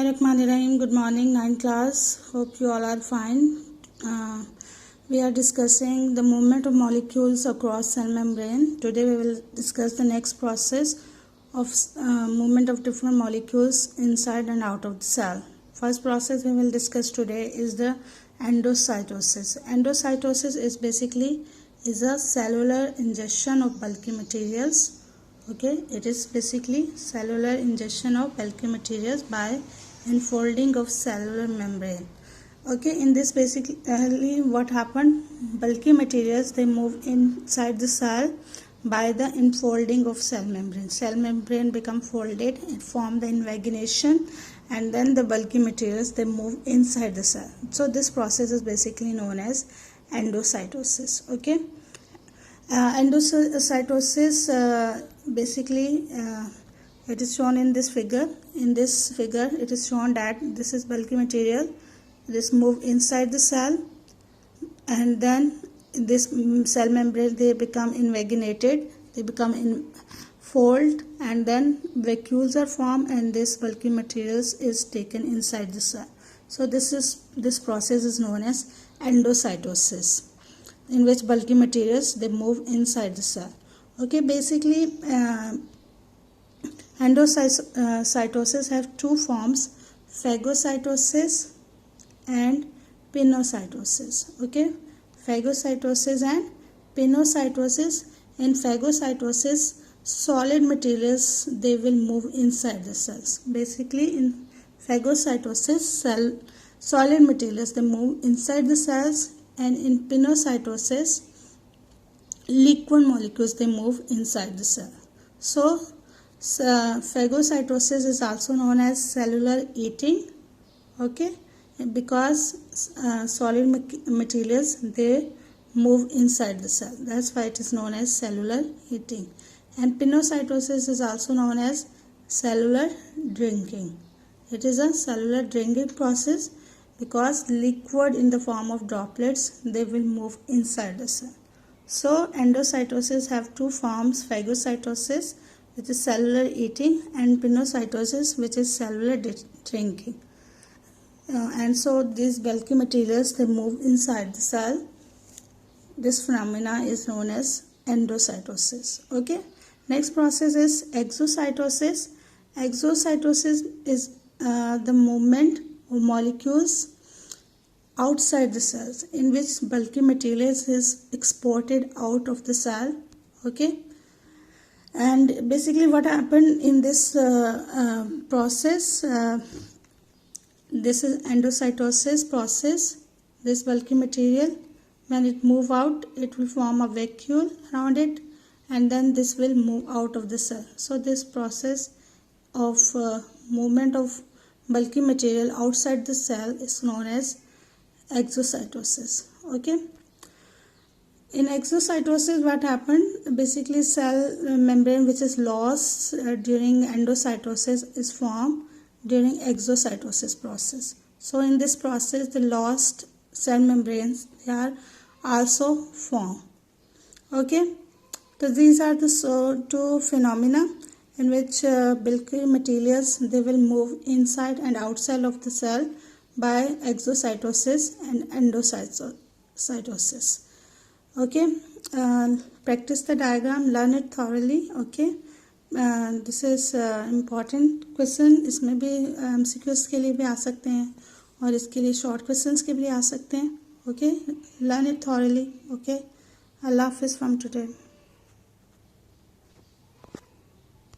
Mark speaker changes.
Speaker 1: Bismillahirrahmanirrahim. Good morning, 9th class. Hope you all are fine. We are discussing the movement of molecules across cell membrane. Today we will discuss the next process of movement of different molecules inside and out of the cell. First process we will discuss today is the endocytosis. Endocytosis is basically a cellular ingestion of bulky materials. Okay, it is basically cellular ingestion of bulky materials by enfolding of cellular membrane. Okay, in this basically what happened, bulky materials they move inside the cell by the enfolding of cell membrane. Cell membrane become folded and form the invagination, and then the bulky materials they move inside the cell. So this process is basically known as endocytosis. Okay. Endocytosis basically it is shown in this figure. In this figure it is shown that this is bulky material, this move inside the cell, and then this cell membrane they become invaginated, they become fold, and then vacuoles are formed and this bulky materials is taken inside the cell. So this process is known as endocytosis, in which bulky materials they move inside the cell. Okay, basically endocytosis have two forms, phagocytosis and pinocytosis. Okay, phagocytosis and pinocytosis. In phagocytosis, solid materials they will move inside the cells. Basically in phagocytosis, solid materials they move inside the cells, and in pinocytosis, liquid molecules they move inside the cell. So phagocytosis is also known as cellular eating. Okay, because solid materials they move inside the cell, that's why it is known as cellular eating. And pinocytosis is also known as cellular drinking. It is a cellular drinking process because liquid in the form of droplets they will move inside the cell. So endocytosis have two forms, phagocytosis which is cellular eating and pinocytosis which is cellular drinking. And so these bulky materials they move inside the cell. This phenomena is known as endocytosis. Okay, next process is exocytosis. Exocytosis is the movement of molecules outside the cells, in which bulky materials is exported out of the cell. Okay, and basically what happened in this process, this is endocytosis process. This bulky material when it move out, it will form a vacuole around it, and then this will move out of the cell. So this process of movement of bulky material outside the cell is known as exocytosis. Okay, in exocytosis what happened, basically cell membrane which is lost during endocytosis is formed during exocytosis process. So in this process the lost cell membranes they are also formed. Okay, so these are the two phenomena in which bulky materials they will move inside and outside of the cell by exocytosis and endocytosis. Okay, practice the diagram, learn it thoroughly. Okay, this is important question. इसमें भी MCQs के लिए भी आ सकते हैं और इसके लिए short questions के भी आ सकते हैं. Okay, learn it thoroughly. Okay, Allah Hafiz from today.